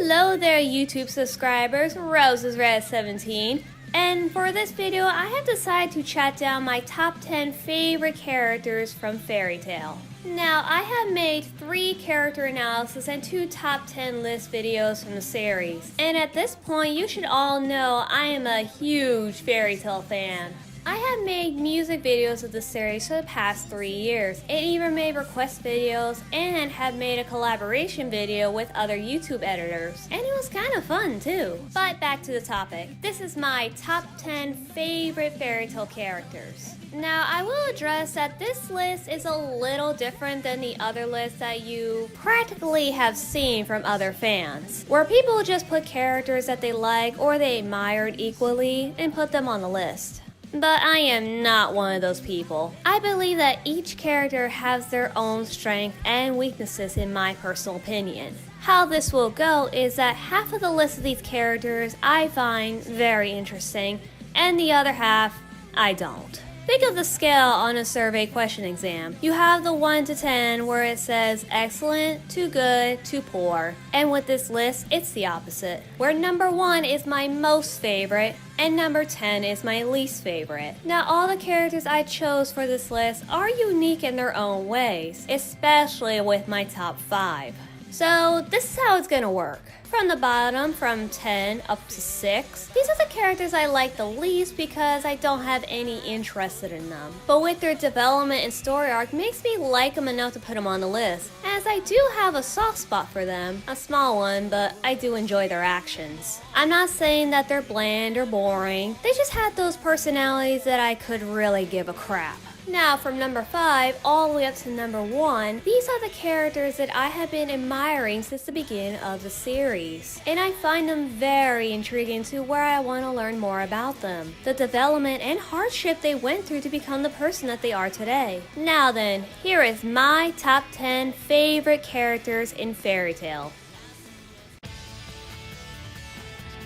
Hello there YouTube subscribers, RosesRed17, and for this video I have decided to chat down my top 10 favorite characters from Fairy Tail. Now I have made 3 character analysis and 2 top 10 list videos from the series, and at this point you should all know I am a huge Fairy Tail fan. I have made music videos of the series for the past 3 years, and even made request videos, and have made a collaboration video with other YouTube editors, and it was kind of fun too. But back to the topic. This is my top 10 favorite Fairy Tail characters. Now I will address that this list is a little different than the other lists that you practically have seen from other fans, where people just put characters that they like or they admired equally and put them on the list. But I am not one of those people. I believe that each character has their own strengths and weaknesses in my personal opinion. How this will go is that half of the list of these characters I find very interesting, and the other half I don't. Think of the scale on a survey question exam. You have the 1 to 10 where it says excellent to good to poor. And with this list, it's the opposite, where number 1 is my most favorite and number 10 is my least favorite. Now all the characters I chose for this list are unique in their own ways, especially with my top 5. So this is how it's gonna work. From the bottom, from 10 up to 6, these are the characters I like the least because I don't have any interest in them. But with their development and story arc makes me like them enough to put them on the list, as I do have a soft spot for them. A small one, but I do enjoy their actions. I'm not saying that they're bland or boring, they just had those personalities that I could really give a crap. Now from number 5 all the way up to number 1, these are the characters that I have been admiring since the beginning of the series. And I find them very intriguing to where I want to learn more about them, the development and hardship they went through to become the person that they are today. Now then, here is my top 10 favorite characters in Fairy Tail.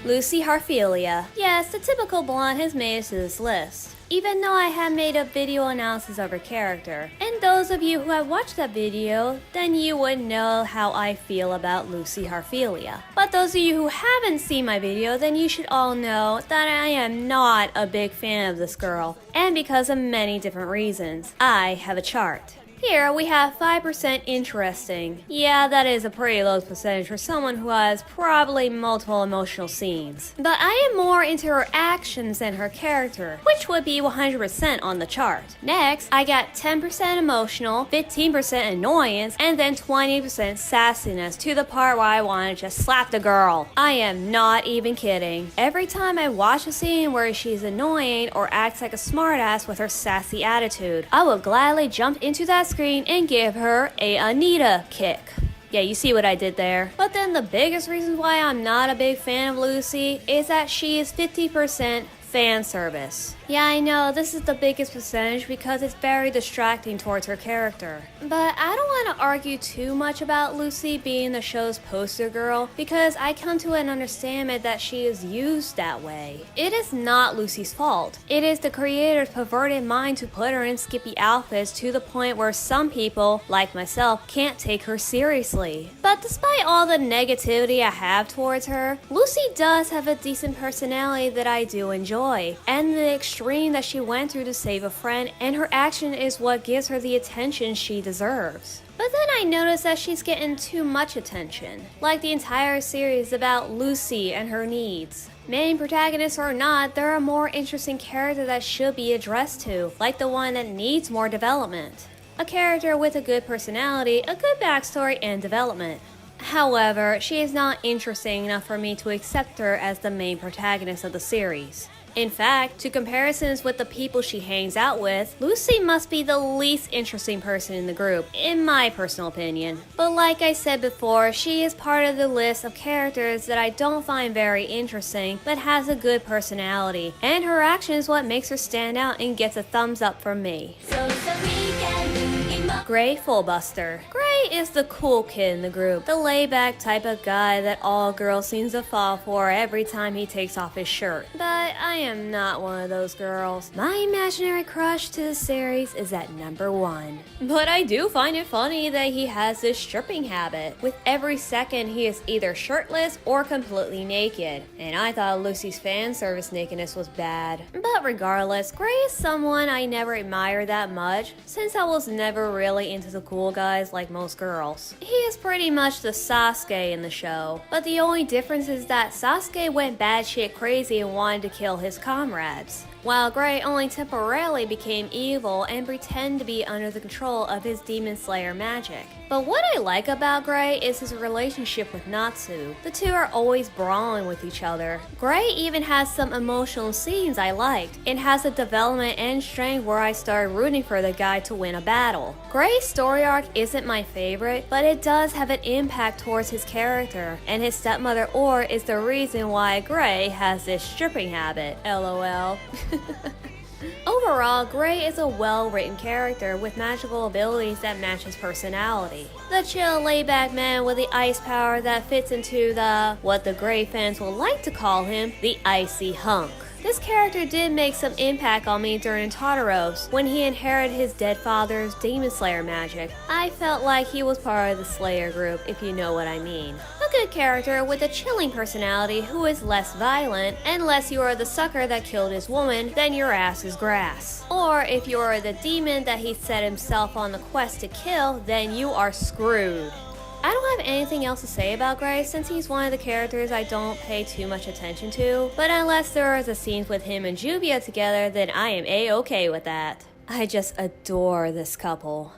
Lucy Heartfilia. Yes, the typical blonde has made it to this list, even though I have made a video analysis of her character. And those of you who have watched that video, then you would know how I feel about Lucy Heartfilia. But those of you who haven't seen my video, then you should all know that I am not a big fan of this girl, and because of many different reasons. I have a chart. Here we have 5% interesting. Yeah, that is a pretty low percentage for someone who has probably multiple emotional scenes. But I am more into her actions than her character, which would be 100% on the chart. Next, I got 10% emotional, 15% annoyance, and then 20% sassiness, to the part where I want to just slap the girl. I am not even kidding. Every time I watch a scene where she's annoying or acts like a smartass with her sassy attitude, I will gladly jump into that screen and give her a Anita kick. Yeah, you see what I did there. But then the biggest reason why I'm not a big fan of Lucy is that she is 50% fan service. Yeah, I know, this is the biggest percentage because it's very distracting towards her character. But I don't want to argue too much about Lucy being the show's poster girl, because I come to an understanding that she is used that way. It is not Lucy's fault. It is the creator's perverted mind to put her in skimpy outfits to the point where some people, like myself, can't take her seriously. But despite all the negativity I have towards her, Lucy does have a decent personality that I do enjoy, and the extreme that she went through to save a friend, and her action is what gives her the attention she deserves. But then I noticed that she's getting too much attention, like the entire series about Lucy and her needs. Main protagonist or not, there are more interesting characters that should be addressed to, like the one that needs more development. A character with a good personality, a good backstory, and development. However, she is not interesting enough for me to accept her as the main protagonist of the series. In fact, to comparisons with the people she hangs out with, Lucy must be the least interesting person in the group, in my personal opinion. But like I said before, she is part of the list of characters that I don't find very interesting, but has a good personality, and her action is what makes her stand out and gets a thumbs up from me. So we can Gray Fullbuster. Gray is the cool kid in the group, the laid-back type of guy that all girls seem to fall for every time he takes off his shirt. But I am not one of those girls. My imaginary crush to the series is at number 1. But I do find it funny that he has this stripping habit. With every second he is either shirtless or completely naked. And I thought Lucy's fan service nakedness was bad. But regardless, Gray is someone I never admired that much, since I was never really into the cool guys like most girls. He is pretty much the Sasuke in the show, but the only difference is that Sasuke went batshit crazy and wanted to kill his comrades, while Gray only temporarily became evil and pretended to be under the control of his Demon Slayer magic. But what I like about Gray is his relationship with Natsu. The two are always brawling with each other. Gray even has some emotional scenes I liked. It has a development and strength where I started rooting for the guy to win a battle. Gray's story arc isn't my favorite, but it does have an impact towards his character, and his stepmother Or is the reason why Gray has this stripping habit. LOL. Overall, Gray is a well-written character with magical abilities that match his personality. The chill, laid-back man with the ice power that fits into what the Gray fans will like to call him, the icy hunk. This character did make some impact on me during Tartaros, when he inherited his dead father's Demon Slayer magic. I felt like he was part of the Slayer group, if you know what I mean. A good character with a chilling personality who is less violent, unless you are the sucker that killed his woman, then your ass is grass. Or if you are the demon that he set himself on the quest to kill, then you are screwed. I don't have anything else to say about Gray since he's one of the characters I don't pay too much attention to, but unless there is a scene with him and Jubia together, then I am A-okay with that. I just adore this couple.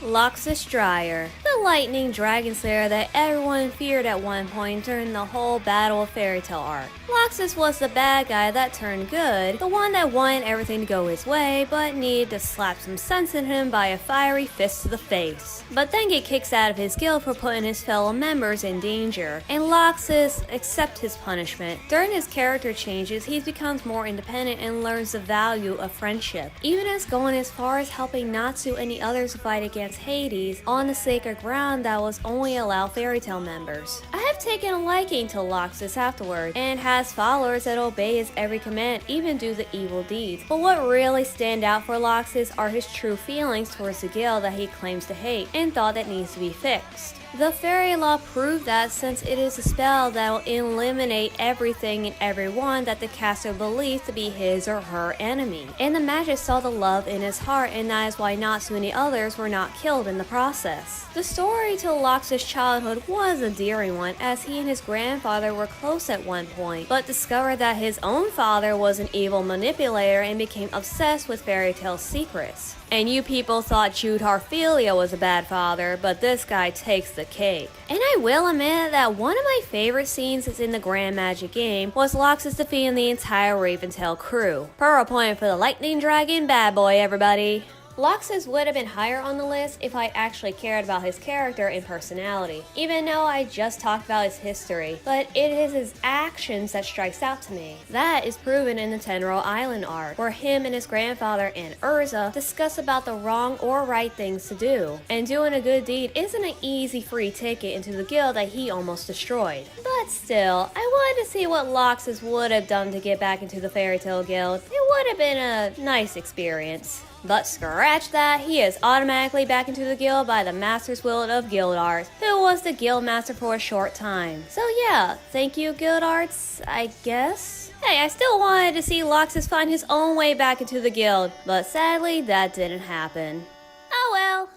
Loxus Dryer, the lightning dragon slayer that everyone feared at one point during the whole Battle of Fairy Tail arc. Loxus was the bad guy that turned good, the one that wanted everything to go his way, but needed to slap some sense in him by a fiery fist to the face. But then get kicked out of his guild for putting his fellow members in danger, and Loxus accepts his punishment. During his character changes, he becomes more independent and learns the value of friendship, even as going as far as helping Natsu and the others fight against Hades on the sacred ground that was only allowed Fairy Tail members. I have taken a liking to Loxus afterward, and has followers that obey his every command, even do the evil deeds. But what really stand out for Loxus are his true feelings towards the guild that he claims to hate and thought that needs to be fixed. The fairy law proved that, since it is a spell that will eliminate everything and everyone that the caster believes to be his or her enemy. And the magic saw the love in his heart, and that is why Natsu and the others were not killed in the process. The story to Loxus' childhood was a endearing one, as he and his grandfather were close at one point, but discovered that his own father was an evil manipulator and became obsessed with Fairy Tail's secrets. And you people thought Jude Harphelia was a bad father, but this guy takes the cake. And I will admit that one of my favorite scenes in the Grand Magic game was Loxus defeating the entire Raventail crew. Per a point for the Lightning Dragon bad boy, everybody. Loxus would have been higher on the list if I actually cared about his character and personality, even though I just talked about his history, but it is his actions that strikes out to me. That is proven in the Tenro Island arc, where him and his grandfather and Urza discuss about the wrong or right things to do, and doing a good deed isn't an easy free ticket into the guild that he almost destroyed. But still, I wanted to see what Loxus would have done to get back into the Fairy Tail Guild. It would have been a nice experience. But scratch that, he is automatically back into the guild by the Master's Will of Guild Arts, who was the guild master for a short time. So yeah, thank you Guild Arts, I guess? Hey, I still wanted to see Loxus find his own way back into the guild, but sadly that didn't happen. Oh well.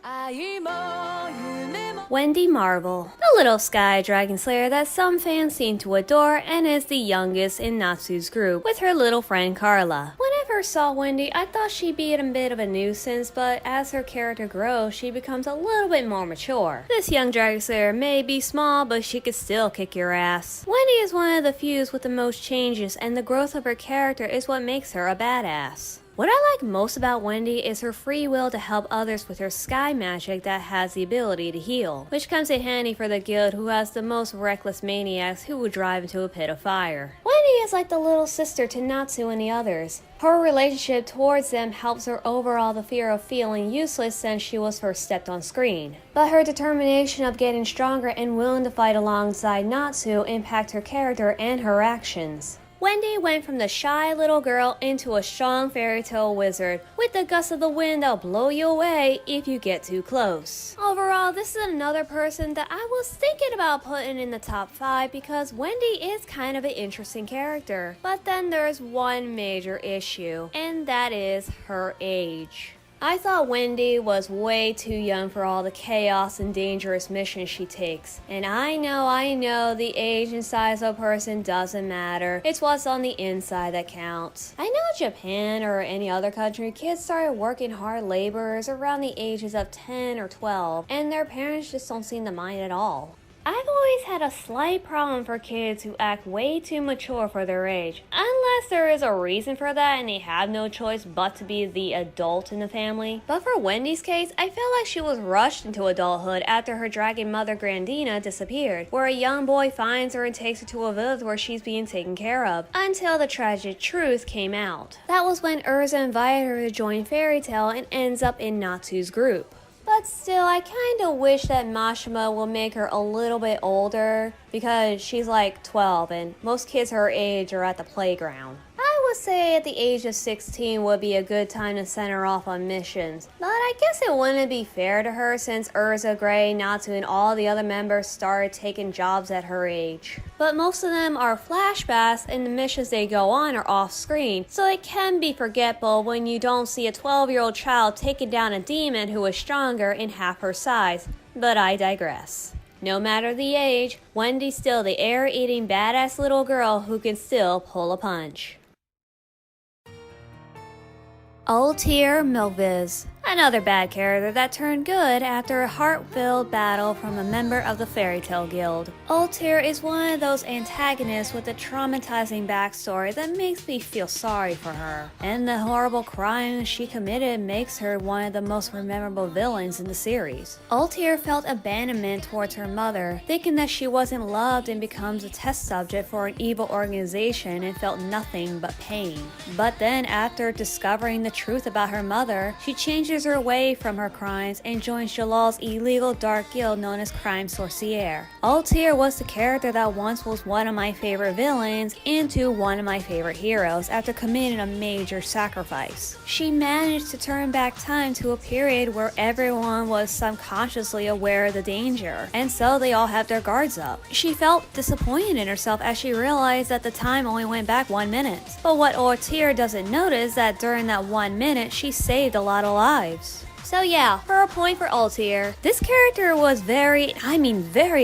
Wendy Marvel, the little sky dragon slayer that some fans seem to adore and is the youngest in Natsu's group, with her little friend Carla. When I first saw Wendy, I thought she'd be a bit of a nuisance, but as her character grows, she becomes a little bit more mature. This young dragon slayer may be small, but she could still kick your ass. Wendy is one of the few with the most changes, and the growth of her character is what makes her a badass. What I like most about Wendy is her free will to help others with her sky magic that has the ability to heal, which comes in handy for the guild who has the most reckless maniacs who would drive into a pit of fire. Wendy is like the little sister to Natsu and the others. Her relationship towards them helps her overall the fear of feeling useless since she was first stepped on screen. But her determination of getting stronger and willing to fight alongside Natsu impact her character and her actions. Wendy went from the shy little girl into a strong fairy tale wizard with the gust of the wind that'll blow you away if you get too close. Overall, this is another person that I was thinking about putting in the top 5 because Wendy is kind of an interesting character. But then there's one major issue, and that is her age. I thought Wendy was way too young for all the chaos and dangerous missions she takes. And I know, the age and size of a person doesn't matter. It's what's on the inside that counts. I know in Japan or any other country, kids started working hard laborers around the ages of 10 or 12, and their parents just don't seem to mind at all. I've always had a slight problem for kids who act way too mature for their age, unless there is a reason for that and they have no choice but to be the adult in the family. But for Wendy's case, I feel like she was rushed into adulthood after her dragon mother Grandina disappeared, where a young boy finds her and takes her to a village where she's being taken care of, until the tragic truth came out. That was when Urza invited her to join Fairy Tail and ends up in Natsu's group. But still, I kinda wish that Mashima will make her a little bit older because she's like 12 and most kids her age are at the playground. I would say at the age of 16 would be a good time to send her off on missions, but I guess it wouldn't be fair to her since Urza, Gray, Natsu, and all the other members started taking jobs at her age. But most of them are flashbacks and the missions they go on are off screen, so it can be forgettable when you don't see a 12-year-old child taking down a demon who is stronger in half her size, but I digress. No matter the age, Wendy's still the air-eating badass little girl who can still pull a punch. Altair Melviz, another bad character that turned good after a heart-filled battle from a member of the Fairy Tail Guild. Altair is one of those antagonists with a traumatizing backstory that makes me feel sorry for her, and the horrible crimes she committed makes her one of the most memorable villains in the series. Altair felt abandonment towards her mother, thinking that she wasn't loved and becomes a test subject for an evil organization and felt nothing but pain. But then after discovering the truth about her mother, she changes her way from her crimes and joins Jalal's illegal dark guild known as Crime Sorcière. Altair was the character that once was one of my favorite villains into one of my favorite heroes after committing a major sacrifice. She managed to turn back time to a period where everyone was subconsciously aware of the danger, and so they all have their guards up. She felt disappointed in herself as she realized that the time only went back 1 minute. But what Altair doesn't notice is that during that 1 minute, she saved a lot of lives. So yeah, for a point for Altair, this character was very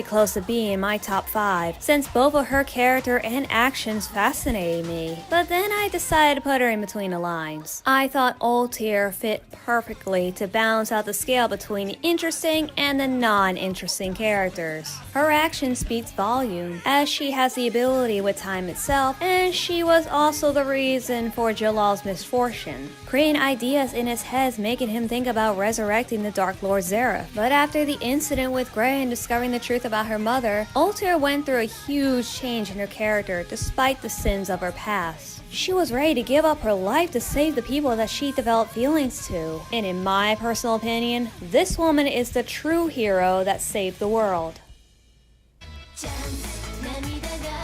close to being in my top 5, since both of her character and actions fascinated me. But then I decided to put her in between the lines. I thought Altair fit perfectly to balance out the scale between the interesting and the non-interesting characters. Her action speaks volume, as she has the ability with time itself, and she was also the reason for Jalal's misfortune, creating ideas in his head making him think about resurrecting the Dark Lord Zera. But after the incident with Gray and discovering the truth about her mother, Altair went through a huge change in her character despite the sins of her past. She was ready to give up her life to save the people that she developed feelings to. And in my personal opinion, this woman is the true hero that saved the world.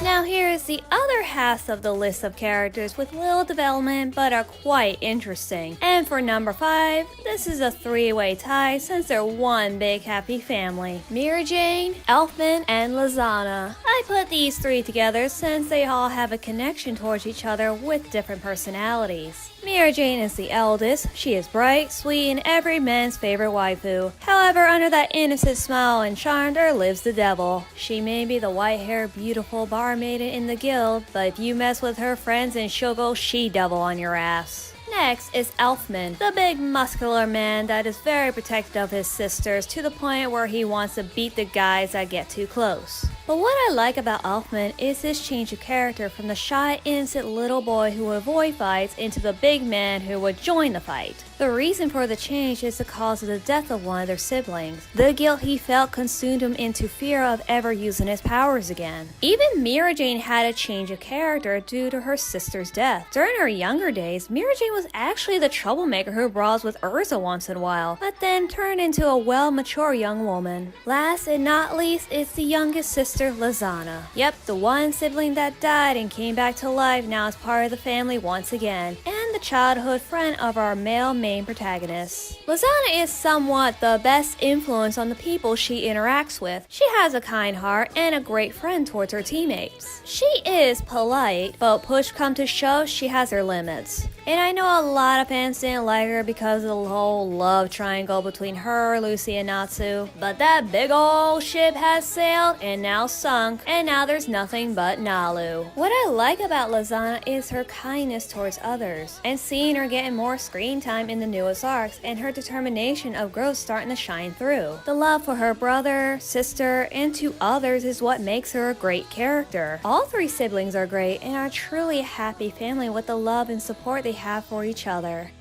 Now here is the other half of the list of characters with little development but are quite interesting. And for number 5, this is a 3-way tie since they're one big happy family. Mira Jane, Elfman, and Lizana. I put these 3 together since they all have a connection towards each other with different personalities. Mira Jane is the eldest. She is bright, sweet, and every man's favorite waifu. However, under that innocent smile and charm, there lives the devil. She may be the white-haired, beautiful barmaiden in the guild, but if you mess with her friends, then she'll go she-devil on your ass. Next is Elfman, the big muscular man that is very protective of his sisters to the point where he wants to beat the guys that get too close. But what I like about Elfman is his change of character from the shy, innocent little boy who would avoid fights into the big man who would join the fight. The The reason for the change is the cause of the death of one of their siblings. The guilt he felt consumed him into fear of ever using his powers again. Even Mira Jane had a change of character due to her sister's death. During her younger days, Mira Jane was actually the troublemaker who brawls with Urza once in a while, but then turned into a well-mature young woman. Last and not least is the youngest sister, Lizana. Yep, the one sibling that died and came back to life now is part of the family once again, and the childhood friend of our male main protagonist. Lizana is somewhat the best influence on the people she interacts with. She has a kind heart and a great friend towards her teammates. She is polite, but push come to shove, she has her limits. And I know a lot of fans didn't like her because of the whole love triangle between her, Lucy, and Natsu. But that big ol' ship has sailed and now sunk, and now there's nothing but Nalu. What I like about Lizana is her kindness towards others, and seeing her getting more screen time in the newest arcs, and her determination of growth starting to shine through. The love for her brother, sister, and to others is what makes her a great character. All three siblings are great and are truly a happy family with the love and support they have for each other.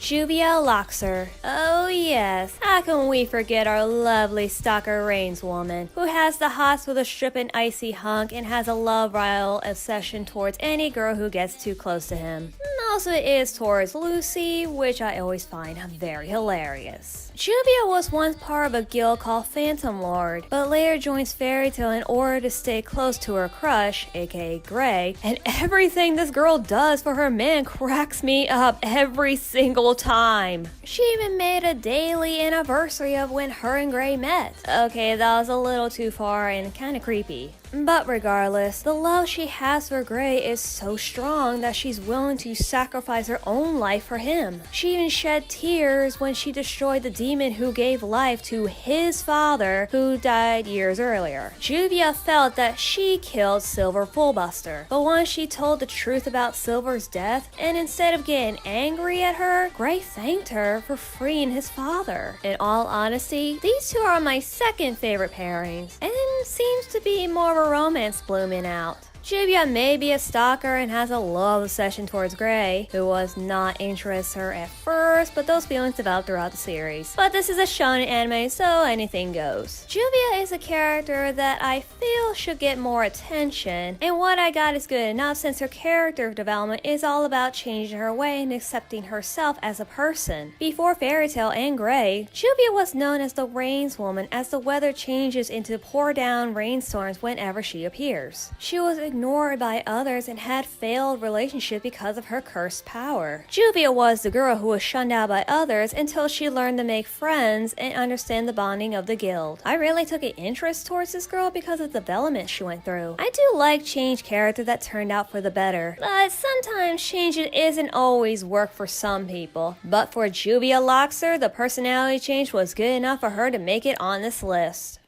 Juvia Loxer. Oh yes, how can we forget our lovely stalker Reigns woman, who has the hots with a stripping icy hunk and has a love rival obsession towards any girl who gets too close to him. Most of it is towards Lucy, which I always find very hilarious. Juvia was once part of a guild called Phantom Lord, but later joins Fairy Tail in order to stay close to her crush, aka Gray, and everything this girl does for her man cracks me up every single time. She even made a daily anniversary of when her and Gray met. Okay, that was a little too far and kinda creepy. But regardless, the love she has for Gray is so strong that she's willing to sacrifice her own life for him. She even shed tears when she destroyed the demon who gave life to his father, who died years earlier. Juvia felt that she killed Silver Fullbuster, but once she told the truth about Silver's death, and instead of getting angry at her, Gray thanked her for freeing his father. In all honesty, these two are my second favorite pairings, and seems to be more of a romance blooming out. Juvia may be a stalker and has a love obsession towards Gray, who was not interested in her at first, but those feelings developed throughout the series. But this is a shonen anime, so anything goes. Juvia is a character that I feel should get more attention, and what I got is good enough since her character development is all about changing her way and accepting herself as a person. Before Fairy Tail and Gray, Juvia was known as the Rains Woman as the weather changes into pour down rainstorms whenever she appears. She was ignored by others and had failed relationship because of her cursed power. Juvia was the girl who was shunned out by others until she learned to make friends and understand the bonding of the guild. I really took an interest towards this girl because of the development she went through. I do like change character that turned out for the better, but sometimes change isn't always work for some people. But for Juvia Loxer, the personality change was good enough for her to make it on this list.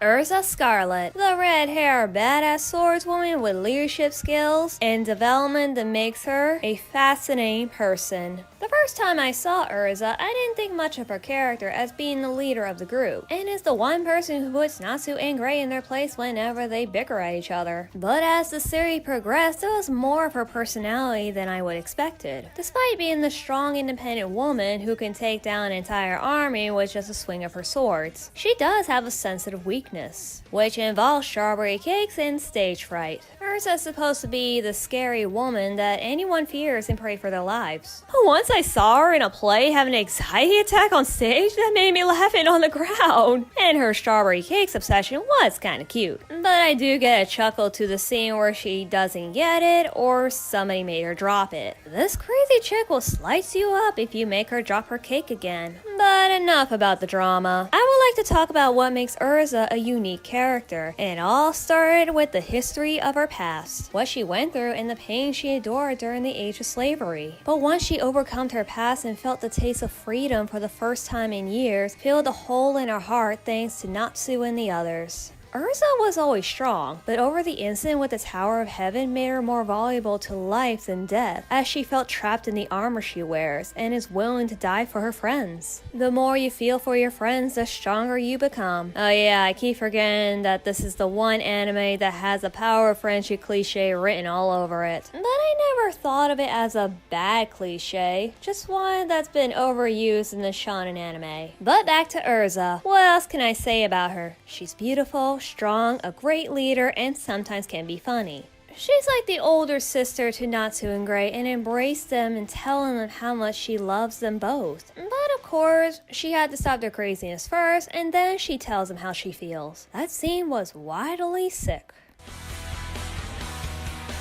Urza Scarlet, the red-haired badass swordswoman with leadership skills and development that makes her a fascinating person. The first time I saw Urza, I didn't think much of her character as being the leader of the group, and is the one person who puts Natsu and Gray in their place whenever they bicker at each other. But as the series progressed, there was more of her personality than I would expected. Despite being the strong, independent woman who can take down an entire army with just a swing of her swords, she does have a sensitive weakness, which involves strawberry cakes and stage fright. Urza is supposed to be the scary woman that anyone fears and pray for their lives. But once I saw her in a play having an anxiety attack on stage, that made me laughing on the ground. And her strawberry cakes obsession was kinda cute. But I do get a chuckle to the scene where she doesn't get it or somebody made her drop it. This crazy chick will slice you up if you make her drop her cake again. But enough about the drama. I would like to talk about what makes Urza a unique character. And it all started with the history of her past, what she went through and the pain she endured during the age of slavery. But once she overcame her past and felt the taste of freedom for the first time in years, filled a hole in her heart thanks to Natsu and the others. Urza was always strong, but over the incident with the Tower of Heaven made her more valuable to life than death, as she felt trapped in the armor she wears and is willing to die for her friends. The more you feel for your friends, the stronger you become. Oh yeah, I keep forgetting that this is the one anime that has a power of friendship cliche written all over it. But I never thought of it as a bad cliche, just one that's been overused in the shonen anime. But back to Urza. What else can I say about her? She's beautiful, strong, a great leader, and sometimes can be funny. She's like the older sister to Natsu and Gray and embraced them and telling them how much she loves them both. But of course, she had to stop their craziness first, and then she tells them how she feels. That scene was widely sick.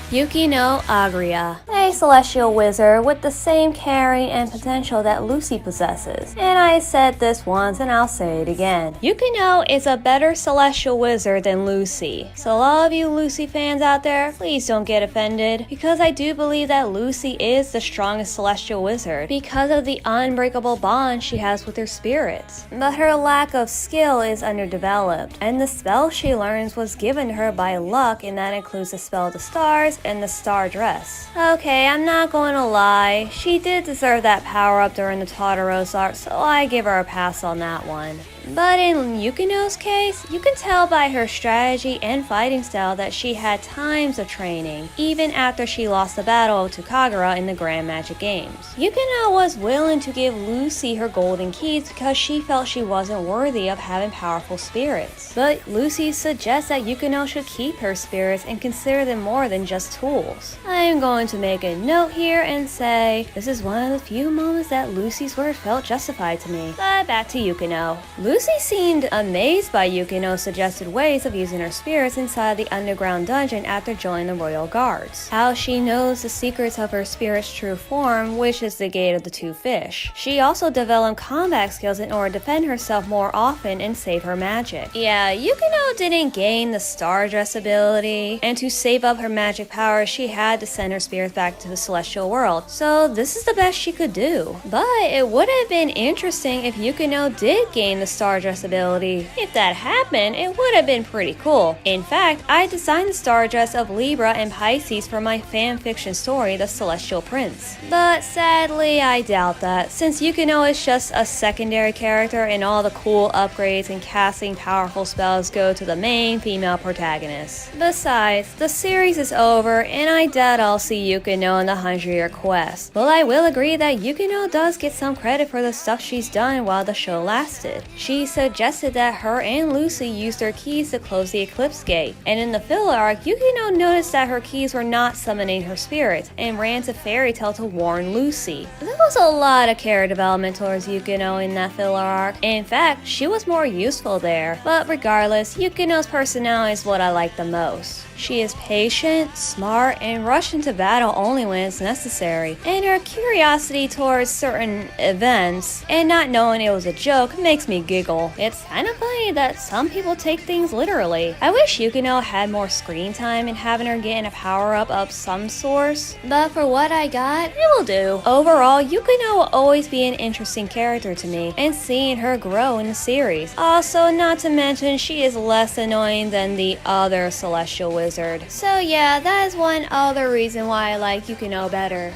Yukino Agria, a celestial wizard with the same caring and potential that Lucy possesses. And I said this once and I'll say it again. Yukino is a better celestial wizard than Lucy. So all of you Lucy fans out there, please don't get offended, because I do believe that Lucy is the strongest celestial wizard because of the unbreakable bond she has with her spirits. But her lack of skill is underdeveloped, and the spell she learns was given to her by luck, and that includes the spell of the stars and the star dress. Okay, I'm not going to lie, she did deserve that power up during the Totoro's arc, so I give her a pass on that one. But in Yukino's case, you can tell by her strategy and fighting style that she had times of training, even after she lost the battle to Kagura in the Grand Magic Games. Yukino was willing to give Lucy her golden keys because she felt she wasn't worthy of having powerful spirits. But Lucy suggests that Yukino should keep her spirits and consider them more than just tools. I am going to make a note here and say, this is one of the few moments that Lucy's word felt justified to me. But back to Yukino. Lucy seemed amazed by Yukino's suggested ways of using her spirits inside the underground dungeon after joining the Royal Guards. How she knows the secrets of her spirit's true form, which is the Gate of the Two Fish. She also developed combat skills in order to defend herself more often and save her magic. Yeah, Yukino didn't gain the Star Dress ability, and to save up her magic power, she had to send her spirits back to the celestial world. So this is the best she could do. But it would have been interesting if Yukino did gain the Star Dress ability. If that happened, it would have been pretty cool. In fact, I designed the Star Dress of Libra and Pisces for my fanfiction story, The Celestial Prince. But sadly, I doubt that, since Yukino is just a secondary character and all the cool upgrades and casting powerful spells go to the main female protagonist. Besides, the series is over and I doubt I'll see Yukino in the 100-year quest. But I will agree that Yukino does get some credit for the stuff she's done while the show lasted. She suggested that her and Lucy used their keys to close the Eclipse Gate, and in the filler arc, Yukino noticed that her keys were not summoning her spirits, and ran to Fairy Tail to warn Lucy. There was a lot of character development towards Yukino in that filler arc. In fact, she was more useful there. But regardless, Yukino's personality is what I like the most. She is patient, smart, and rushes into battle only when it's necessary. And her curiosity towards certain events, and not knowing it was a joke, makes me giggle. It's kind of funny that some people take things literally. I wish Yukino had more screen time and having her getting a power-up of some source. But for what I got, it will do. Overall, Yukino will always be an interesting character to me, and seeing her grow in the series. Also, not to mention, she is less annoying than the other Celestial Wizard. So yeah, that is one other reason why I like Yukino better.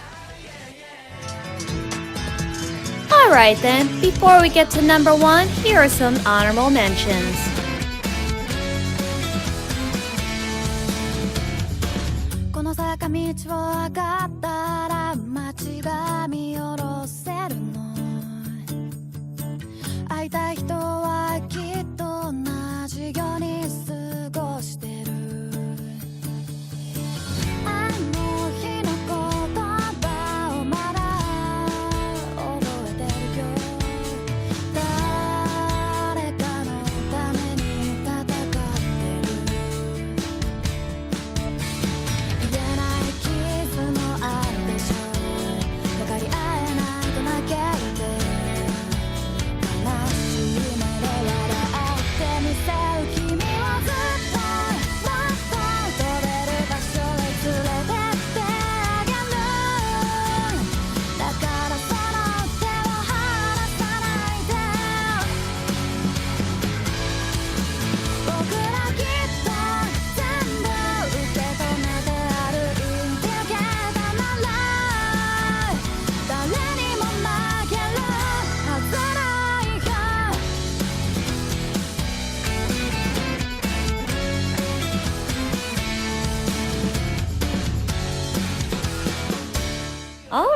Alright then, before we get to number 1, here are some honorable mentions.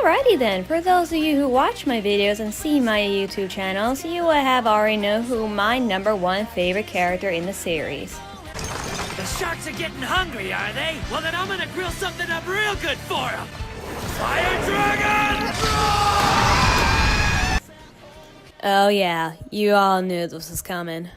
Alrighty then, for those of you who watch my videos and see my YouTube channels, you would have already know who my #1 favorite character in the series. The sharks are getting hungry, are they? Well then I'm gonna grill something up real good for them! Fire Dragon! Oh yeah, you all knew this was coming.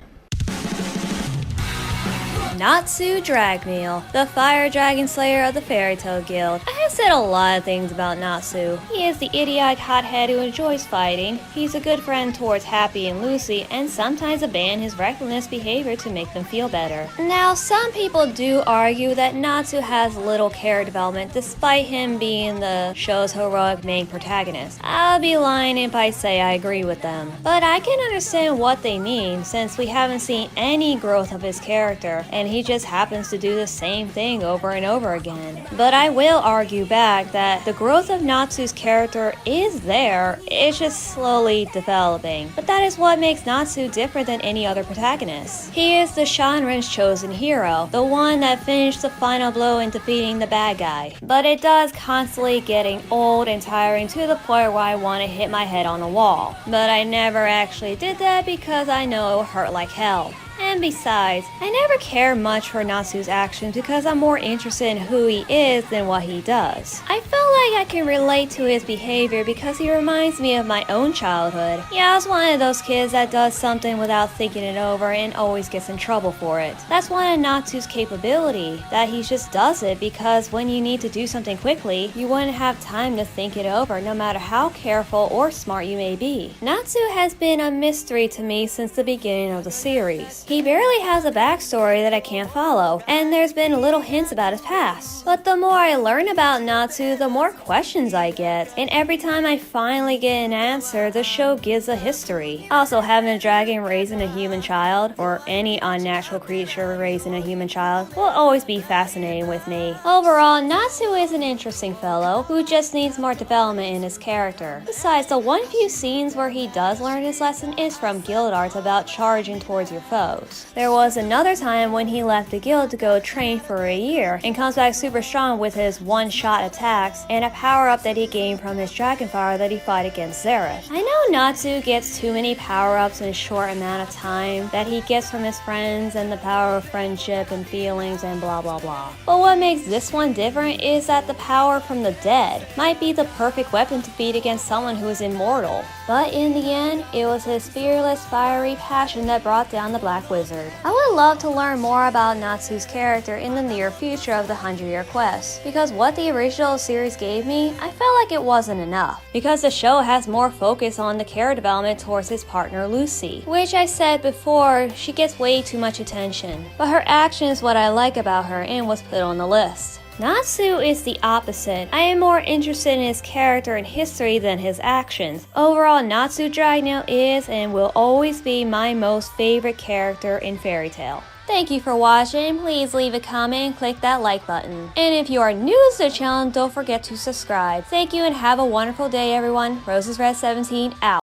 Natsu Dragmeal, the Fire Dragon Slayer of the Fairy Tail Guild. I have said a lot of things about Natsu. He is the idiotic hothead who enjoys fighting. He's a good friend towards Happy and Lucy, and sometimes abandons his reckless behavior to make them feel better. Now, some people do argue that Natsu has little character development despite him being the show's heroic main protagonist. I'll be lying if I say I agree with them. But I can understand what they mean, since we haven't seen any growth of his character, and he just happens to do the same thing over and over again. But I will argue back that the growth of Natsu's character is there, it's just slowly developing. But that is what makes Natsu different than any other protagonist. He is the Shanren's chosen hero, the one that finished the final blow in defeating the bad guy. But it does constantly getting old and tiring to the point where I want to hit my head on the wall. But I never actually did that because I know it will hurt like hell. And besides, I never care much for Natsu's actions because I'm more interested in who he is than what he does. I felt like I can relate to his behavior because he reminds me of my own childhood. Yeah, I was one of those kids that does something without thinking it over and always gets in trouble for it. That's one of Natsu's capability, that he just does it because when you need to do something quickly, you wouldn't have time to think it over no matter how careful or smart you may be. Natsu has been a mystery to me since the beginning of the series. He barely has a backstory that I can't follow, and there's been little hints about his past. But the more I learn about Natsu, the more questions I get, and every time I finally get an answer, the show gives a history. Also, having a dragon raising a human child, or any unnatural creature raising a human child, will always be fascinating with me. Overall, Natsu is an interesting fellow who just needs more development in his character. Besides, the one few scenes where he does learn his lesson is from guild arts about charging towards your foes. There was another time when he left the guild to go train for a year and comes back super strong with his one-shot attacks and a power-up that he gained from his Dragonfire that he fought against Xerath. I know Natsu gets too many power-ups in a short amount of time that he gets from his friends and the power of friendship and feelings and blah blah blah. But what makes this one different is that the power from the dead might be the perfect weapon to beat against someone who is immortal. But in the end, it was his fearless, fiery passion that brought down the Black Wizard. I would love to learn more about Natsu's character in the near future of the 100-Year Quest, because what the original series gave me, I felt like it wasn't enough. Because the show has more focus on the character development towards his partner Lucy, which I said before, she gets way too much attention. But her action is what I like about her and was put on the list. Natsu is the opposite. I am more interested in his character and history than his actions. Overall, Natsu Dragmeal is and will always be my most favorite character in Fairy Tail. Thank you for watching. Please leave a comment and click that like button. And if you are new to the channel, don't forget to subscribe. Thank you and have a wonderful day, everyone. RosesRed17 out.